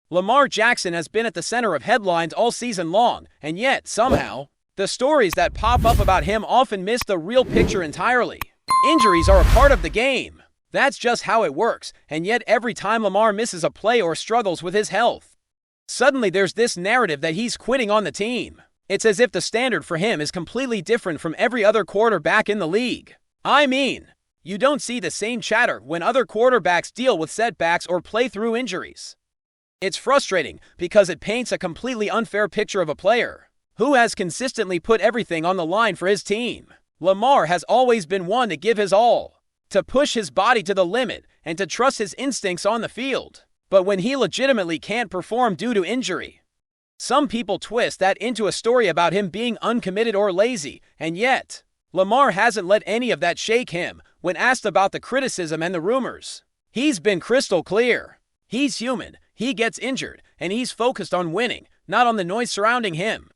Lamar Jackson has been at the center of headlines all season long, and yet, somehow, the stories that pop up about him often miss the real picture entirely. Injuries are a part of the game. That's just how it works, and yet every time Lamar misses a play or struggles with his health, suddenly there's this narrative that he's quitting on the team. It's as if the standard for him is completely different from every other quarterback in the league. I mean, you don't see the same chatter when other quarterbacks deal with setbacks or play through injuries. It's frustrating because it paints a completely unfair picture of a player who has consistently put everything on the line for his team. Lamar has always been one to give his all, to push his body to the limit, and to trust his instincts on the field. But when he legitimately can't perform due to injury, some people twist that into a story about him being uncommitted or lazy, and yet, Lamar hasn't let any of that shake him when asked about the criticism and the rumors. He's been crystal clear. He's human, he gets injured, and he's focused on winning, not on the noise surrounding him.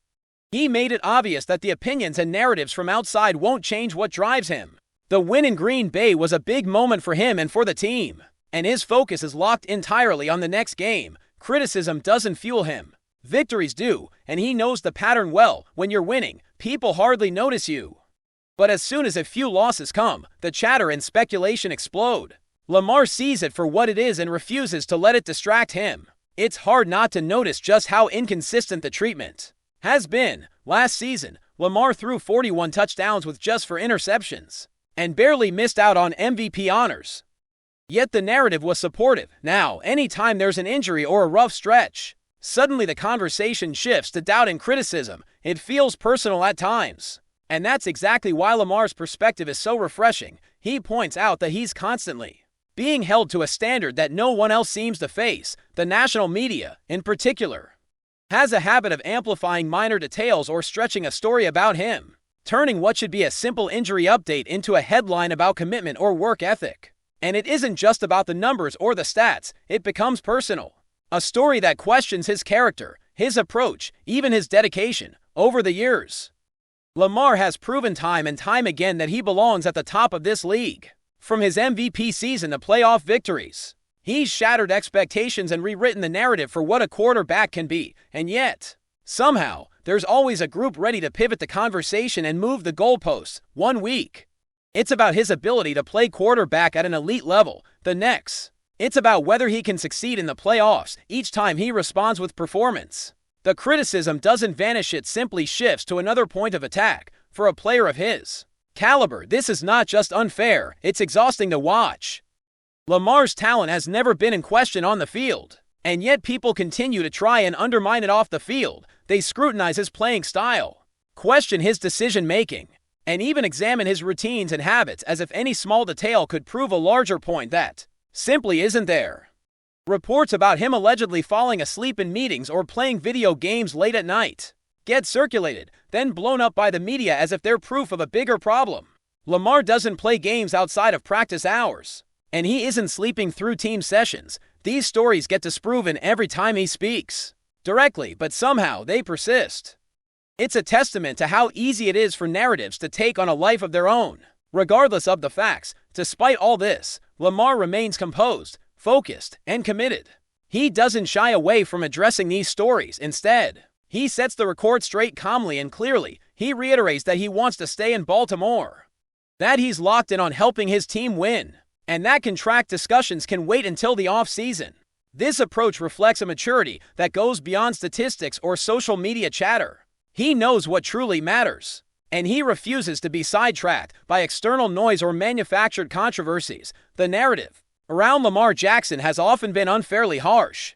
He made it obvious that the opinions and narratives from outside won't change what drives him. The win in Green Bay was a big moment for him and for the team, and his focus is locked entirely on the next game. Criticism doesn't fuel him. Victories do, and he knows the pattern well. When you're winning, people hardly notice you. But as soon as a few losses come, the chatter and speculation explode. Lamar sees it for what it is and refuses to let it distract him. It's hard not to notice just how inconsistent the treatment has been. Last season, Lamar threw 41 touchdowns with just 4 interceptions and barely missed out on MVP honors. Yet the narrative was supportive. Now, anytime there's an injury or a rough stretch, suddenly the conversation shifts to doubt and criticism. It feels personal at times. And that's exactly why Lamar's perspective is so refreshing. He points out that he's constantly being held to a standard that no one else seems to face. The national media, in particular, has a habit of amplifying minor details or stretching a story about him, turning what should be a simple injury update into a headline about commitment or work ethic. And it isn't just about the numbers or the stats, it becomes personal. A story that questions his character, his approach, even his dedication. Over the years, Lamar has proven time and time again that he belongs at the top of this league. From his MVP season to playoff victories, he's shattered expectations and rewritten the narrative for what a quarterback can be. And yet, somehow, there's always a group ready to pivot the conversation and move the goalposts. 1 week, it's about his ability to play quarterback at an elite level. The next, it's about whether he can succeed in the playoffs. Each time he responds with performance, the criticism doesn't vanish, it simply shifts to another point of attack. For a player of his caliber, this is not just unfair, it's exhausting to watch. Lamar's talent has never been in question on the field, and yet people continue to try and undermine it off the field. They scrutinize his playing style, question his decision-making, and even examine his routines and habits as if any small detail could prove a larger point that simply isn't there. Reports about him allegedly falling asleep in meetings or playing video games late at night get circulated, then blown up by the media as if they're proof of a bigger problem. Lamar doesn't play games outside of practice hours, and he isn't sleeping through team sessions. These stories get disproven every time he speaks directly, but somehow they persist. It's a testament to how easy it is for narratives to take on a life of their own, regardless of the facts. Despite all this, Lamar remains composed, focused, and committed. He doesn't shy away from addressing these stories. Instead, he sets the record straight calmly and clearly. He reiterates that he wants to stay in Baltimore, that he's locked in on helping his team win, and that contract discussions can wait until the off-season. This approach reflects a maturity that goes beyond statistics or social media chatter. He knows what truly matters, and he refuses to be sidetracked by external noise or manufactured controversies. The narrative around Lamar Jackson has often been unfairly harsh,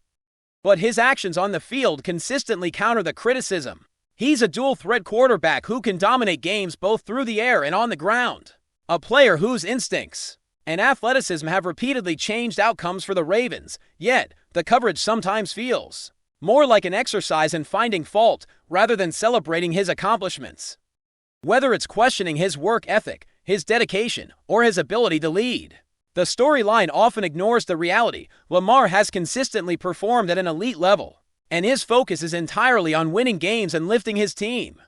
but his actions on the field consistently counter the criticism. He's a dual-threat quarterback who can dominate games both through the air and on the ground. A player whose instincts and athleticism have repeatedly changed outcomes for the Ravens, yet the coverage sometimes feels more like an exercise in finding fault rather than celebrating his accomplishments. Whether it's questioning his work ethic, his dedication, or his ability to lead, the storyline often ignores the reality. Lamar has consistently performed at an elite level, and his focus is entirely on winning games and lifting his team.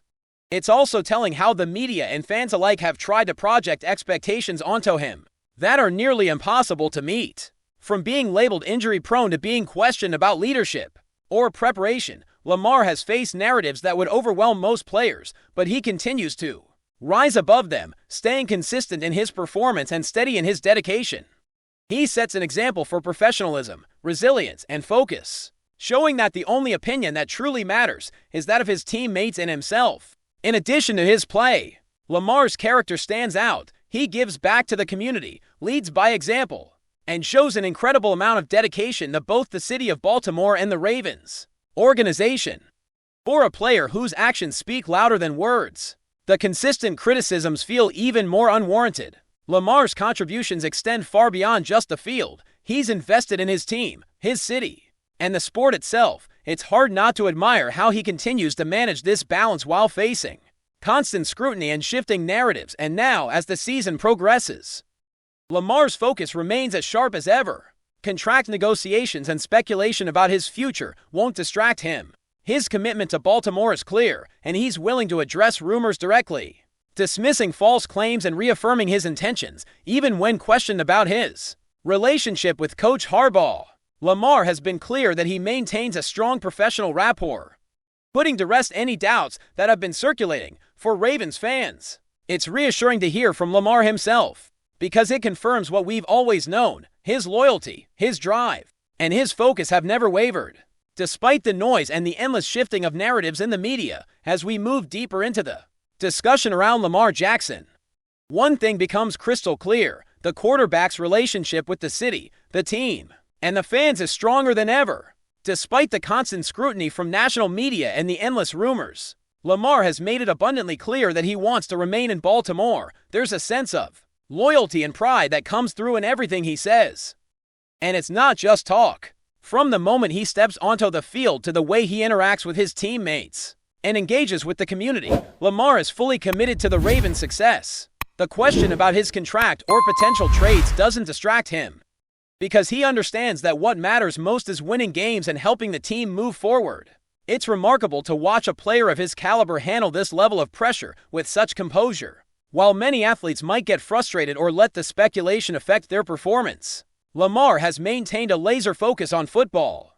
It's also telling how the media and fans alike have tried to project expectations onto him that are nearly impossible to meet. From being labeled injury-prone to being questioned about leadership or preparation, Lamar has faced narratives that would overwhelm most players, but he continues to rise above them, staying consistent in his performance and steady in his dedication. He sets an example for professionalism, resilience, and focus, showing that the only opinion that truly matters is that of his teammates and himself. In addition to his play, Lamar's character stands out. He gives back to the community, leads by example, and shows an incredible amount of dedication to both the city of Baltimore and the Ravens organization. For a player whose actions speak louder than words, the consistent criticisms feel even more unwarranted. Lamar's contributions extend far beyond just the field. He's invested in his team, his city, and the sport itself. It's hard not to admire how he continues to manage this balance while facing constant scrutiny and shifting narratives. And now, as the season progresses, Lamar's focus remains as sharp as ever. Contract negotiations and speculation about his future won't distract him. His commitment to Baltimore is clear, and he's willing to address rumors directly, dismissing false claims and reaffirming his intentions, even when questioned about his relationship with Coach Harbaugh. Lamar has been clear that he maintains a strong professional rapport, putting to rest any doubts that have been circulating. For Ravens fans, it's reassuring to hear from Lamar himself, because it confirms what we've always known. His loyalty, his drive, and his focus have never wavered, despite the noise and the endless shifting of narratives in the media. As we move deeper into the discussion around Lamar Jackson, one thing becomes crystal clear: the quarterback's relationship with the city, the team, and the fans is stronger than ever. Despite the constant scrutiny from national media and the endless rumors, Lamar has made it abundantly clear that he wants to remain in Baltimore. There's a sense of loyalty and pride that comes through in everything he says. And it's not just talk. From the moment he steps onto the field to the way he interacts with his teammates and engages with the community, Lamar is fully committed to the Ravens' success. The question about his contract or potential trades doesn't distract him, because he understands that what matters most is winning games and helping the team move forward. It's remarkable to watch a player of his caliber handle this level of pressure with such composure. While many athletes might get frustrated or let the speculation affect their performance, Lamar has maintained a laser focus on football.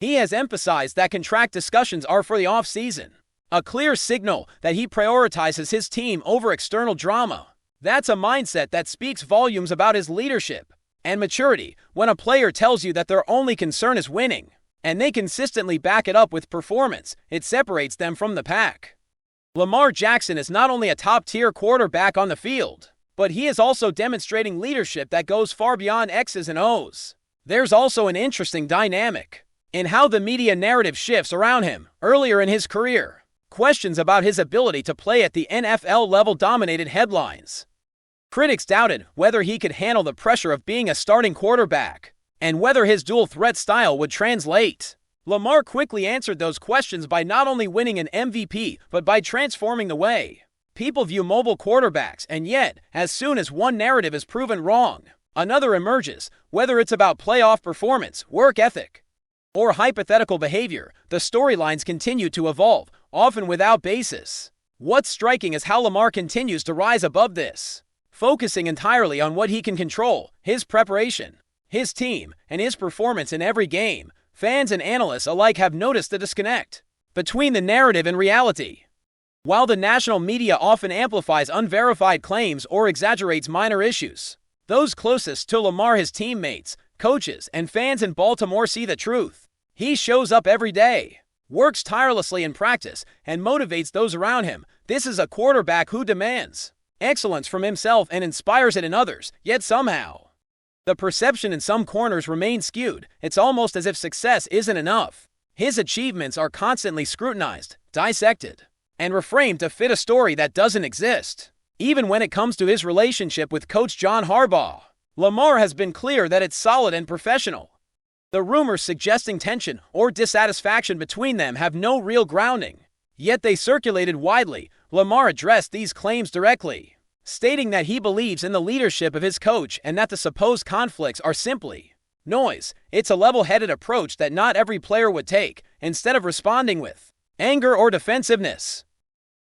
He has emphasized that contract discussions are for the offseason, a clear signal that he prioritizes his team over external drama. That's a mindset that speaks volumes about his leadership and maturity. When a player tells you that their only concern is winning, and they consistently back it up with performance, it separates them from the pack. Lamar Jackson is not only a top-tier quarterback on the field, but he is also demonstrating leadership that goes far beyond X's and O's. There's also an interesting dynamic in how the media narrative shifts around him. Earlier in his career, questions about his ability to play at the NFL level dominated headlines. Critics doubted whether he could handle the pressure of being a starting quarterback and whether his dual-threat style would translate. Lamar quickly answered those questions by not only winning an MVP, but by transforming the way people view mobile quarterbacks. And yet, as soon as one narrative is proven wrong, another emerges. Whether it's about playoff performance, work ethic, or hypothetical behavior, the storylines continue to evolve, often without basis. What's striking is how Lamar continues to rise above this, focusing entirely on what he can control: his preparation, his team, and his performance in every game. Fans and analysts alike have noticed the disconnect between the narrative and reality. While the national media often amplifies unverified claims or exaggerates minor issues, those closest to Lamar, his teammates, coaches, and fans in Baltimore, see the truth. He shows up every day, works tirelessly in practice, and motivates those around him. This is a quarterback who demands excellence from himself and inspires it in others. Yet somehow, the perception in some corners remains skewed. It's almost as if success isn't enough. His achievements are constantly scrutinized, dissected, and reframed to fit a story that doesn't exist. Even when it comes to his relationship with Coach John Harbaugh, Lamar has been clear that it's solid and professional. The rumors suggesting tension or dissatisfaction between them have no real grounding, yet they circulated widely. Lamar addressed these claims directly, stating that he believes in the leadership of his coach and that the supposed conflicts are simply noise. It's a level-headed approach that not every player would take. Instead of responding with anger or defensiveness,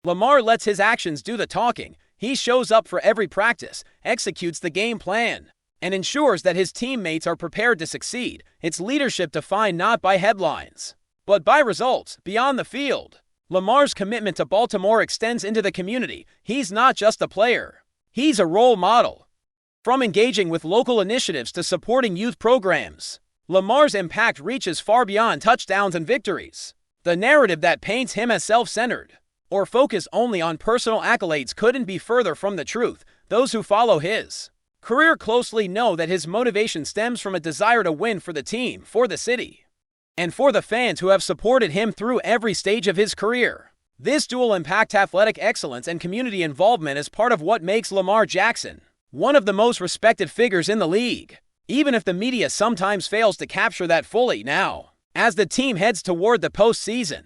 Lamar lets his actions do the talking. He shows up for every practice, executes the game plan, and ensures that his teammates are prepared to succeed. It's leadership defined not by headlines, but by results beyond the field. Lamar's commitment to Baltimore extends into the community. He's not just a player. He's a role model. From engaging with local initiatives to supporting youth programs, Lamar's impact reaches far beyond touchdowns and victories. The narrative that paints him as self-centered or focused only on personal accolades couldn't be further from the truth. Those who follow his career closely know that his motivation stems from a desire to win for the team, for the city, and for the fans who have supported him through every stage of his career. This dual impact, athletic excellence and community involvement, is part of what makes Lamar Jackson one of the most respected figures in the league, even if the media sometimes fails to capture that fully. Now, as the team heads toward the postseason,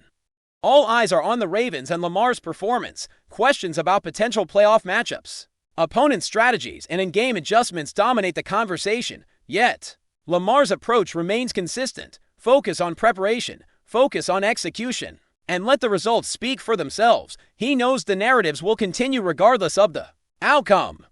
all eyes are on the Ravens and Lamar's performance. Questions about potential playoff matchups, opponent strategies, and in-game adjustments dominate the conversation. Yet, Lamar's approach remains consistent. Focus on preparation, focus on execution, and let the results speak for themselves. He knows the narratives will continue regardless of the outcome.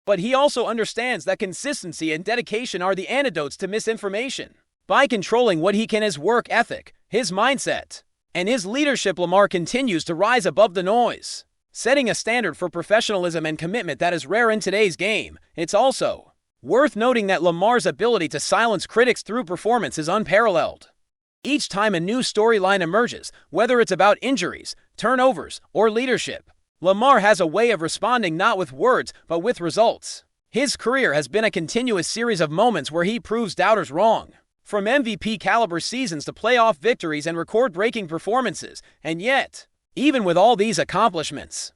But he also understands that consistency and dedication are the antidotes to misinformation. By controlling what he can, his work ethic, his mindset, and his leadership, Lamar continues to rise above the noise, setting a standard for professionalism and commitment that is rare in today's game. It's also worth noting that Lamar's ability to silence critics through performance is unparalleled. Each time a new storyline emerges, whether it's about injuries, turnovers, or leadership, Lamar has a way of responding not with words, but with results. His career has been a continuous series of moments where he proves doubters wrong. From MVP-caliber seasons to playoff victories and record-breaking performances. And yet, even with all these accomplishments,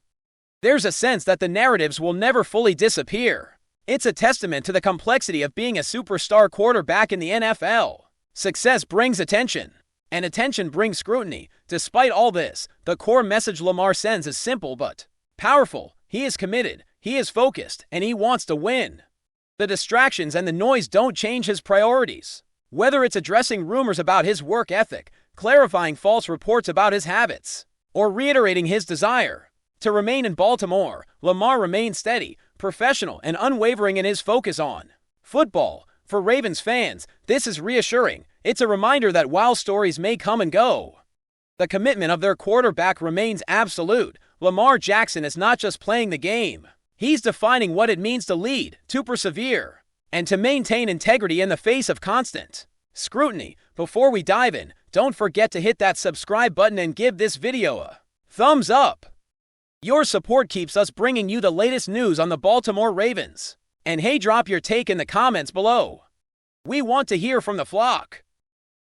there's a sense that the narratives will never fully disappear. It's a testament to the complexity of being a superstar quarterback in the NFL. Success brings attention, and attention brings scrutiny. Despite all this, the core message Lamar sends is simple but powerful. He is committed, he is focused, and he wants to win. The distractions and the noise don't change his priorities. Whether it's addressing rumors about his work ethic, clarifying false reports about his habits, or reiterating his desire to remain in Baltimore, Lamar remains steady, professional, and unwavering in his focus on football. For Ravens fans, this is reassuring. It's a reminder that while stories may come and go, the commitment of their quarterback remains absolute. Lamar Jackson is not just playing the game. He's defining what it means to lead, to persevere, and to maintain integrity in the face of constant scrutiny. Before we dive in, don't forget to hit that subscribe button and give this video a thumbs up. Your support keeps us bringing you the latest news on the Baltimore Ravens. And hey, drop your take in the comments below. We want to hear from the flock.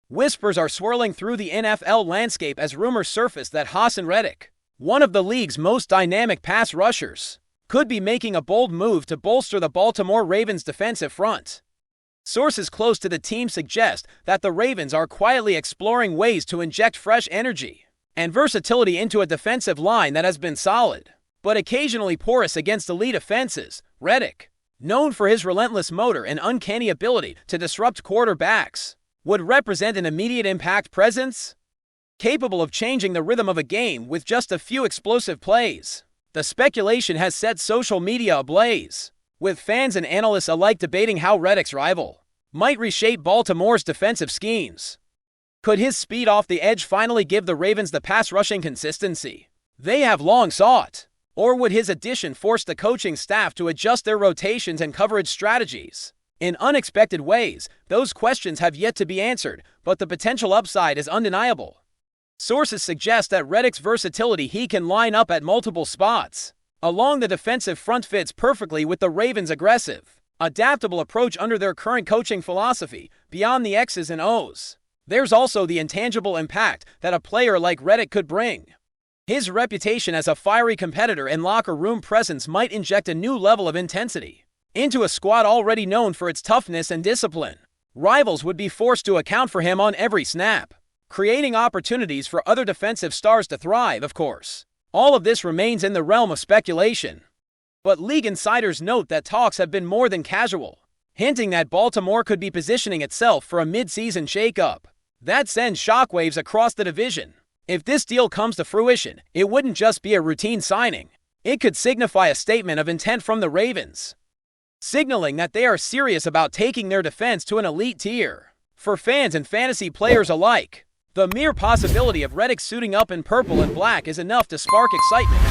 Whispers are swirling through the NFL landscape as rumors surface that Haason Reddick, one of the league's most dynamic pass rushers, could be making a bold move to bolster the Baltimore Ravens' defensive front. Sources close to the team suggest that the Ravens are quietly exploring ways to inject fresh energy and versatility into a defensive line that has been solid, but occasionally porous against elite offenses. Reddick, known for his relentless motor and uncanny ability to disrupt quarterbacks, would represent an immediate impact presence, capable of changing the rhythm of a game with just a few explosive plays. The speculation has set social media ablaze, with fans and analysts alike debating how Reddick's rival might reshape Baltimore's defensive schemes. Could his speed off the edge finally give the Ravens the pass-rushing consistency they have long sought? Or would his addition force the coaching staff to adjust their rotations and coverage strategies in unexpected ways? Those questions have yet to be answered, but the potential upside is undeniable. Sources suggest that Reddick's versatility, he can line up at multiple spots along the defensive front, fits perfectly with the Ravens' aggressive, adaptable approach under their current coaching philosophy. Beyond the X's and O's, there's also the intangible impact that a player like Reddick could bring. His reputation as a fiery competitor and locker room presence might inject a new level of intensity into a squad already known for its toughness and discipline. Rivals would be forced to account for him on every snap, creating opportunities for other defensive stars to thrive. Of course, all of this remains in the realm of speculation, but league insiders note that talks have been more than casual, hinting that Baltimore could be positioning itself for a mid-season shakeup that sends shockwaves across the division. If this deal comes to fruition, it wouldn't just be a routine signing. It could signify a statement of intent from the Ravens. signaling that they are serious about taking their defense to an elite tier. For fans and fantasy players alike, the mere possibility of Reddick suiting up in purple and black is enough to spark excitement.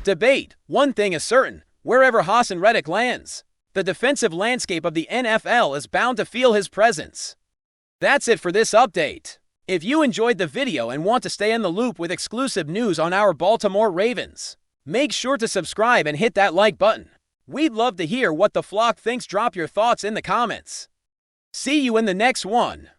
Debate. One thing is certain, wherever Haason Reddick lands, the defensive landscape of the NFL is bound to feel his presence. That's it for this update. If you enjoyed the video and want to stay in the loop with exclusive news on our Baltimore Ravens, make sure to subscribe and hit that like button. We'd love to hear what the flock thinks. Drop your thoughts in the comments. See you in the next one.